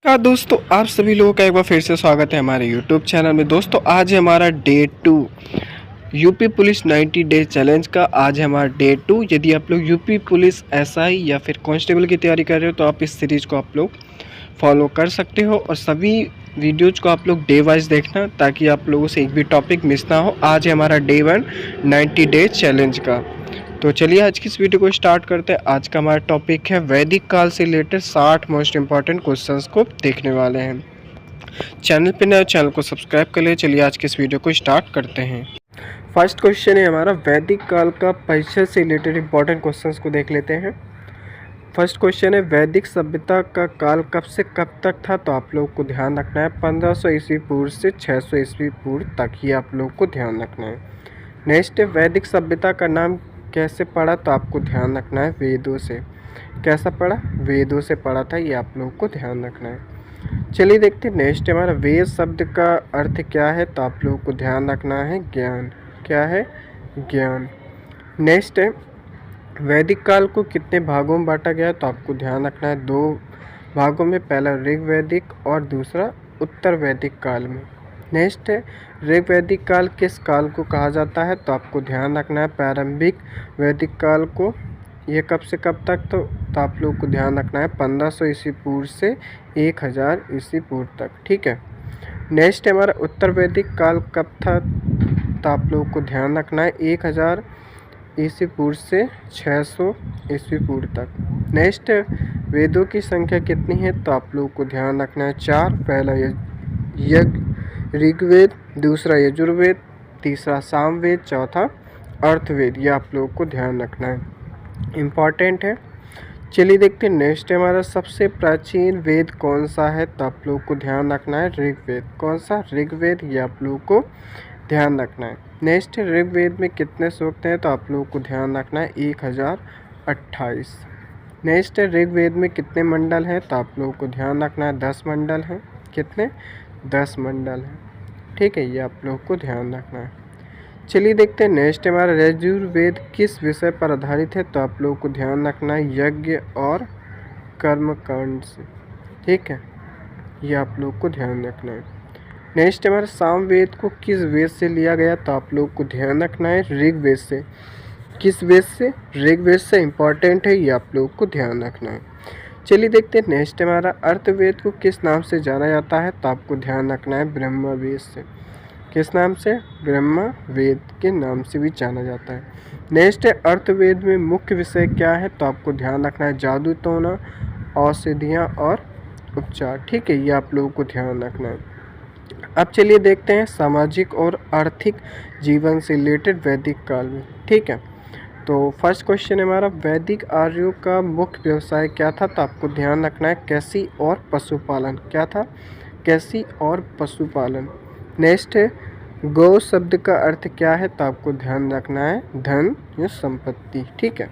दोस्तों आप सभी लोगों का एक बार फिर से स्वागत है हमारे यूट्यूब चैनल में। दोस्तों आज है हमारा day 2 UP police 90 day challenge का। आज है हमारा डे 2। यदि आप लोग यूपी पुलिस एसआई या फिर कांस्टेबल की तैयारी कर रहे हो तो आप इस सीरीज़ को आप लोग फॉलो कर सकते हो और सभी वीडियोज़ को आप लोग डे वाइज देखना ताकि आप लोगों से एक भी टॉपिक मिस ना हो। आज है हमारा डे 1 90 डे चैलेंज का। तो चलिए आज की इस वीडियो को स्टार्ट करते हैं। आज का हमारा टॉपिक है वैदिक काल से रिलेटेड 60 मोस्ट इंपॉर्टेंट क्वेश्चंस को देखने वाले हैं। चैनल पे नए चैनल को सब्सक्राइब कर लिए। चलिए आज की इस वीडियो को स्टार्ट करते हैं। फर्स्ट क्वेश्चन है हमारा वैदिक काल का परिचय से रिलेटेड इंपॉर्टेंट क्वेश्चंस को देख लेते हैं। फर्स्ट क्वेश्चन है वैदिक सभ्यता का काल कब से कब तक था। तो आप लोग को ध्यान रखना है 1500 ईस्वी पूर्व से 600 ईस्वी पूर्व तक ही आप लोग को ध्यान रखना है। नेक्स्ट है वैदिक सभ्यता का नाम कैसे पढ़ा। तो आपको ध्यान रखना है वेदों से। कैसा पढ़ा, वेदों से पढ़ा था, ये आप लोगों को ध्यान रखना है। चलिए देखते हैं नेक्स्ट हमारा वेद शब्द का अर्थ क्या है। तो आप लोगों को ध्यान रखना है ज्ञान। क्या है, ज्ञान। नेक्स्ट है वैदिक काल को कितने भागों में बांटा गया। तो आपको ध्यान रखना है 2 भागों में, पहला ऋग वैदिक और दूसरा उत्तर वैदिक काल में। नेक्स्ट है ऋग वैदिक काल किस काल को कहा जाता है। तो आपको ध्यान रखना है प्रारंभिक वैदिक काल को। ये कब से कब तक। तो आप लोग को ध्यान रखना है 1500 ईस्वी पूर्व से 1000 ईस्वी पूर्व तक। ठीक है। नेक्स्ट है हमारा उत्तर वैदिक काल कब था। तो आप लोग को ध्यान रखना है 1000 ईस्वी पूर्व से 600 ईस्वी पूर्व तक। नेक्स्ट वेदों की संख्या कितनी है। तो आप लोग को ध्यान रखना है 4। पहला ऋग्वेद, दूसरा यजुर्वेद, तीसरा सामवेद, चौथा अर्थवेद। ये आप लोगों को ध्यान रखना है, इम्पॉर्टेंट है। चलिए देखते हैं नेक्स्ट हमारा सबसे प्राचीन वेद कौन सा है। तो आप लोग को ध्यान रखना है ऋग्वेद। कौन सा, ऋग्वेद। ये आप लोगों को ध्यान रखना है। नेक्स्ट ऋग्वेद में कितने सूक्त हैं। तो आप लोगों को ध्यान रखना है 1028। नेक्स्ट ऋग्वेद में कितने मंडल हैं। तो आप लोगों को ध्यान रखना है 10 मंडल हैं। कितने, 10 मंडल हैं। ठीक है, ये आप लोगों को ध्यान रखना है। चलिए देखते हैं नेक्स्ट हमारा यजुर्वेद किस विषय पर आधारित है। तो आप लोगों को ध्यान रखना है यज्ञ और कर्मकांड से। ठीक है, ये आप लोग को ध्यान रखना है। नेक्स्ट हमारा सामवेद को किस वेद से लिया गया। तो आप लोग को ध्यान रखना है ऋग्वेद से। किस वेद से, ऋग्वेद से। इम्पॉर्टेंट है, ये आप लोग को ध्यान रखना है। चलिए देखते हैं नेक्स्ट हमारा अर्थवेद को किस नाम से जाना जाता है। तो आपको ध्यान रखना है ब्रह्मवेद से। किस नाम से, ब्रह्मवेद के नाम से भी जाना जाता है। नेक्स्ट है अर्थवेद में मुख्य विषय क्या है। तो आपको ध्यान रखना है जादू टोना, औषधियाँ और उपचार। ठीक है, ये आप लोगों को ध्यान रखना है। अब चलिए देखते हैं सामाजिक और आर्थिक जीवन से रिलेटेड वैदिक काल में। ठीक है, तो फर्स्ट क्वेश्चन है हमारा वैदिक आर्यों का मुख्य व्यवसाय क्या था। तो आपको ध्यान रखना है कृषि और पशुपालन। क्या था, कृषि और पशुपालन। नेक्स्ट है गौ शब्द का अर्थ क्या है। तो आपको ध्यान रखना है धन या संपत्ति। ठीक है।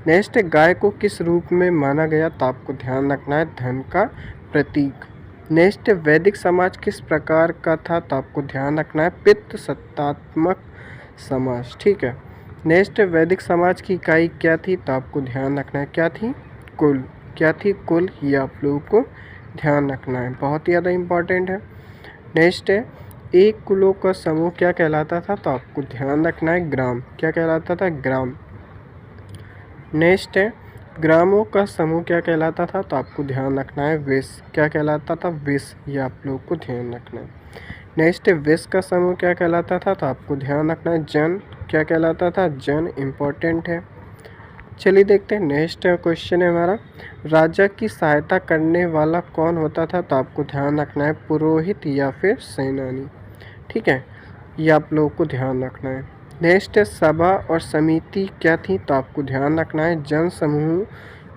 नेक्स्ट है गाय को किस रूप में माना गया। तो आपको ध्यान रखना है धन का प्रतीक। नेक्स्ट वैदिक समाज किस प्रकार का था। तो आपको ध्यान रखना है पितृ सत्तात्मक समाज। ठीक है। नेक्स्ट वैदिक समाज की इकाई क्या थी। तो आपको ध्यान रखना है क्या थी, कुल। क्या थी, कुल। ये आप लोगों को ध्यान रखना है, बहुत ही ज़्यादा इम्पॉर्टेंट है। नेक्स्ट है एक कुलों का समूह क्या कहलाता था। तो आपको ध्यान रखना है ग्राम। क्या कहलाता था, ग्राम। नेक्स्ट है ग्रामों का समूह क्या कहलाता था। तो आपको ध्यान रखना है विष। क्या कहलाता था, विष। ये आप लोग को ध्यान रखना है। नेक्स्ट है विष का समूह क्या कहलाता था। तो आपको ध्यान रखना है जन। क्या कहलाता था, जन। इम्पोर्टेंट है। चलिए देखते हैं नेक्स्ट क्वेश्चन है हमारा राजा की सहायता करने वाला कौन होता था। तो आपको ध्यान रखना है पुरोहित या फिर सेनानी। ठीक है, ये आप लोगों को ध्यान रखना है। नेक्स्ट है सभा और समिति क्या थी। तो आपको ध्यान रखना है जन समूह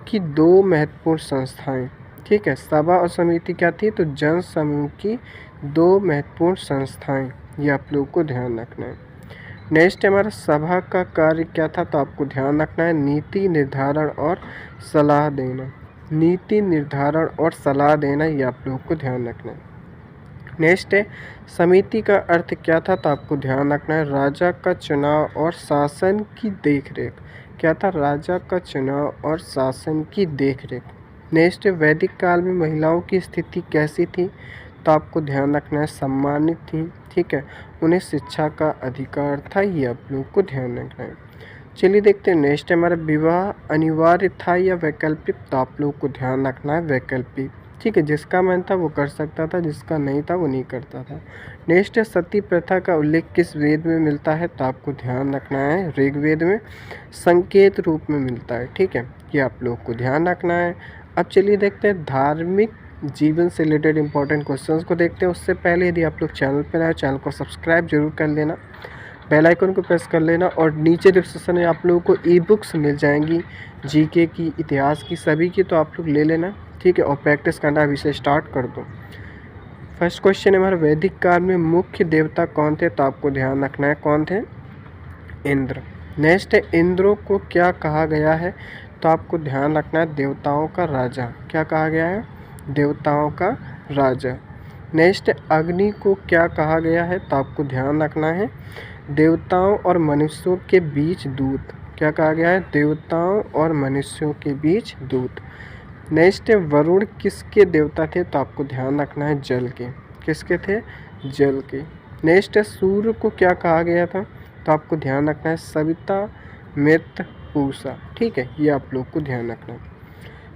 की 2 महत्वपूर्ण संस्थाएं। ठीक है, सभा और समिति क्या थी। तो जन समूह की 2 महत्वपूर्ण संस्थाएं। ये आप लोगों को ध्यान रखना है। नेक्स्ट हमारा सभा का कार्य क्या था। तो आपको ध्यान रखना है नीति निर्धारण और सलाह देना। नीति निर्धारण और सलाह देना, ये आप लोगों को ध्यान रखना है। नेक्स्ट है समिति का अर्थ क्या था। तो आपको ध्यान रखना है राजा का चुनाव और शासन की देखरेख। क्या था, राजा का चुनाव और शासन की देखरेख। नेक्स्ट वैदिक काल में महिलाओं की स्थिति कैसी थी, तो आपको ध्यान रखना है सम्मानित थी, ठीक है, उन्हें शिक्षा का अधिकार था, ये आप लोग को ध्यान रखना है। चलिए देखते हैं नेक्स्ट हमारा विवाह अनिवार्य था या वैकल्पिक, तो आप लोग को ध्यान रखना है वैकल्पिक, ठीक है, जिसका मन था वो कर सकता था, जिसका नहीं था वो नहीं करता था। नेक्स्ट है सती प्रथा का उल्लेख किस वेद में मिलता है, तो आपको ध्यान रखना है ऋग्वेद में संकेत रूप में मिलता है, ठीक है, ये आप लोग को ध्यान रखना है। अब चलिए देखते हैं धार्मिक जीवन से रिलेटेड इंपॉर्टेंट क्वेश्चंस को देखते हैं। उससे पहले यदि आप लोग चैनल पर आए, चैनल को सब्सक्राइब जरूर कर लेना, बेल आइकन को प्रेस कर लेना, और नीचे डिस्क्रिप्शन में आप लोगों को ई बुक्स मिल जाएंगी जीके की, इतिहास की, सभी की, तो आप लोग ले लेना, ठीक है, और प्रैक्टिस करना अभी से स्टार्ट कर दो। फर्स्ट क्वेश्चन है हमारा वैदिक काल में मुख्य देवता कौन थे, तो आपको ध्यान रखना है कौन थे, इंद्र। नेक्स्ट है इंद्रों को क्या कहा गया है, तो आपको ध्यान रखना है देवताओं का राजा, क्या कहा गया है, देवताओं का राजा। नेक्स्ट अग्नि को क्या कहा गया है, तो आपको ध्यान रखना है देवताओं और मनुष्यों के बीच दूत, क्या कहा गया है, देवताओं और मनुष्यों के बीच दूत। नेक्स्ट वरुण किसके देवता थे, तो आपको ध्यान रखना है जल के, किसके थे, जल के। नेक्स्ट सूर्य को क्या कहा गया था, तो आपको ध्यान रखना है सविता मृत पूषा, ठीक है, ये आप लोग को ध्यान रखना है।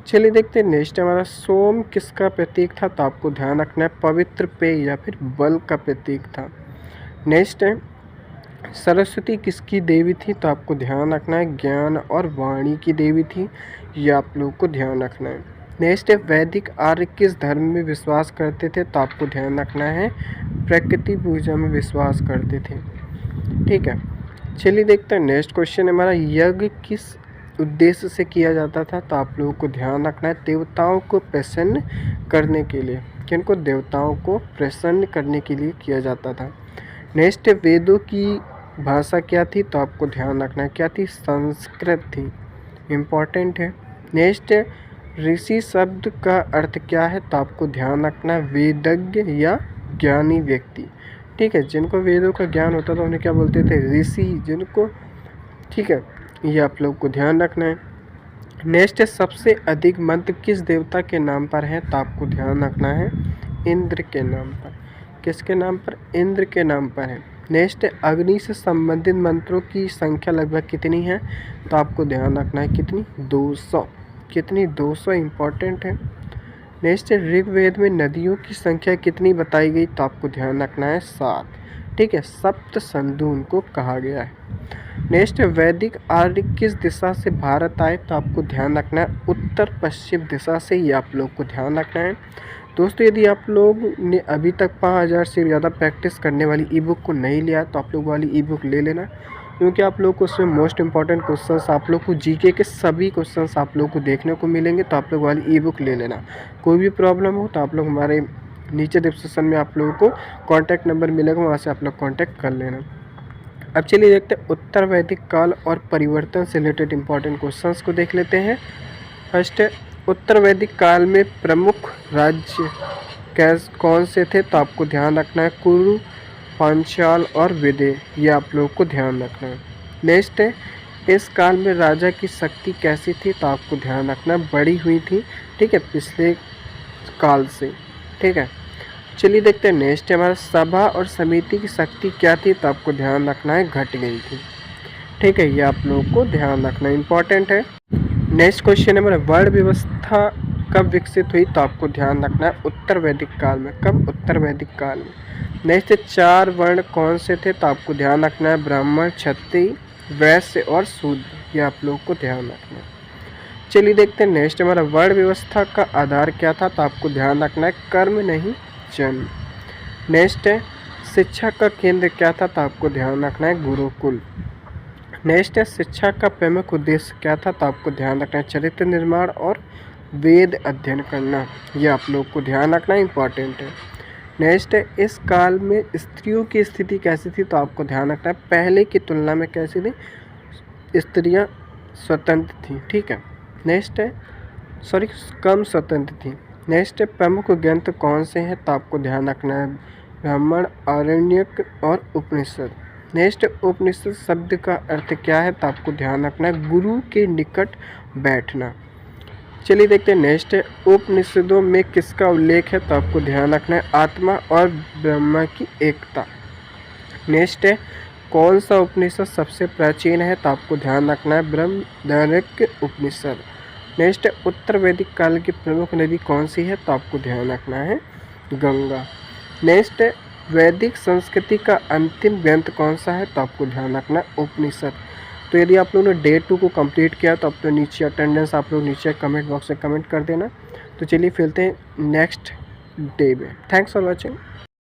चलिए देखते हैं नेक्स्ट हमारा सोम किसका प्रतीक था, तो आपको ध्यान रखना है पवित्र पेय या फिर बल का प्रतीक था। नेक्स्ट है सरस्वती किसकी देवी थी, तो आपको ध्यान रखना है ज्ञान और वाणी की देवी थी, ये आप लोग को ध्यान रखना है। नेक्स्ट है वैदिक आर्य किस धर्म में विश्वास करते थे, तो आपको ध्यान रखना है प्रकृति पूजा में विश्वास करते थे, ठीक है। चलिए देखते हैं नेक्स्ट क्वेश्चन हमारा यज्ञ किस उद्देश्य से किया जाता था, तो आप लोगों को ध्यान रखना है देवताओं को प्रसन्न करने के लिए, किनको, देवताओं को प्रसन्न करने के लिए किया जाता था। नेक्स्ट वेदों की भाषा क्या थी, तो आपको ध्यान रखना है क्या थी, संस्कृत थी, इम्पॉर्टेंट है। नेक्स्ट ऋषि शब्द का अर्थ क्या है, तो आपको ध्यान रखना है वेदज्ञ या ज्ञानी व्यक्ति, ठीक है, जिनको वेदों का ज्ञान होता था उन्हें क्या बोलते थे, ऋषि, जिनको, ठीक है, ये आप लोग को ध्यान रखना है। नेक्स्ट सबसे अधिक मंत्र किस देवता के नाम पर है, तो आपको ध्यान रखना है इंद्र के नाम पर, किसके नाम पर, इंद्र के नाम पर है। नेक्स्ट अग्नि से संबंधित मंत्रों की संख्या लगभग कितनी है, तो आपको ध्यान रखना है कितनी, 200, कितनी, 200, इम्पॉर्टेंट है। नेक्स्ट ऋग्वेद में नदियों की संख्या कितनी बताई गई, तो आपको ध्यान रखना है 7, ठीक है, सप्त सिंधु उनको कहा गया है। नेक्स्ट वैदिक आर्य किस दिशा से भारत आए, तो आपको ध्यान रखना है उत्तर पश्चिम दिशा से, ये आप लोग को ध्यान रखना है। दोस्तों यदि आप लोग ने अभी तक 5000 से ज़्यादा प्रैक्टिस करने वाली ई बुक को नहीं लिया, तो आप लोग वाली ई बुक ले लेना, क्योंकि आप लोग को उसमें मोस्ट इंपॉर्टेंट क्वेश्चंस, आप लोग को जीके के सभी क्वेश्चंस आप लोग को देखने को मिलेंगे, तो आप लोग वाली ई बुक ले लेना। कोई भी प्रॉब्लम हो तो आप लोग हमारे नीचे डिस्क्रिप्शन में आप लोगों को कॉन्टैक्ट नंबर मिलेगा, वहाँ से आप लोग कॉन्टैक्ट कर लेना। अब चलिए देखते हैं उत्तर वैदिक काल और परिवर्तन से रिलेटेड इंपॉर्टेंट क्वेश्चंस को देख लेते हैं। फर्स्ट है उत्तर वैदिक काल में प्रमुख राज्य कौन से थे, तो आपको ध्यान रखना है कुरु, पांचाल और विदेह, ये आप लोग को ध्यान रखना है। नेक्स्ट है इस काल में राजा की शक्ति कैसी थी, तो आपको ध्यान रखना बढ़ी हुई थी, ठीक है, पिछले काल से, ठीक है। चलिए देखते हैं नेक्स्ट है हमारा सभा और समिति की शक्ति क्या थी, तो आपको ध्यान रखना है घट गई थी, ठीक है, ये आप लोगों को ध्यान रखना इम्पॉर्टेंट है। नेक्स्ट क्वेश्चन है हमारा वर्ण व्यवस्था कब विकसित हुई, तो आपको ध्यान रखना है उत्तर वैदिक काल में, कब, उत्तर वैदिक काल में। नेक्स्ट 4 वर्ण कौन से थे, तो आपको ध्यान रखना है ब्राह्मण, क्षत्रिय, वैश्य और शूद्र, ये आप लोग को ध्यान रखना है। चलिए देखते हैं नेक्स्ट हमारा वर्ण व्यवस्था का आधार क्या था, तो आपको ध्यान रखना है कर्म नहीं जन्म। नेक्स्ट है शिक्षा का केंद्र क्या था, तो आपको ध्यान रखना है गुरुकुल। नेक्स्ट है शिक्षा का प्रमुख उद्देश्य क्या था, तो आपको ध्यान रखना है चरित्र निर्माण और वेद अध्ययन करना, ये आप लोग को ध्यान रखना इम्पॉर्टेंट है। नेक्स्ट है इस काल में स्त्रियों की स्थिति कैसी थी, तो आपको ध्यान रखना है पहले की तुलना में कैसी थी, स्त्रियां स्वतंत्र थी, ठीक है। नेक्स्ट है कम स्वतंत्र थी। नेक्स्ट है प्रमुख ग्रंथ कौन से हैं, तो आपको ध्यान रखना है ब्राह्मण, आरण्यक और उपनिषद। नेक्स्ट उपनिषद शब्द का अर्थ क्या है, तो आपको ध्यान रखना है गुरु के निकट बैठना। चलिए देखते हैं नेक्स्ट है, उपनिषदों में किसका उल्लेख है, तो आपको ध्यान रखना है आत्मा और ब्रह्मा की एकता। नेक्स्ट है, कौन सा उपनिषद सबसे प्राचीन है, तो आपको ध्यान रखना है बृहदारण्यक उपनिषद। नेक्स्ट है, उत्तर वैदिक काल की प्रमुख नदी कौन सी है, तो आपको ध्यान रखना है गंगा। नेक्स्ट है, वैदिक संस्कृति का अंतिम ग्रंथ कौन सा है, तो आपको ध्यान रखना है उपनिषद। तो यदि आप लोगों ने डे 2 को कंप्लीट किया तो अब तो नीचे अटेंडेंस आप लोग नीचे कमेंट बॉक्स में कमेंट कर देना। तो चलिए फिरते हैं नेक्स्ट डे में। Thanks for watching.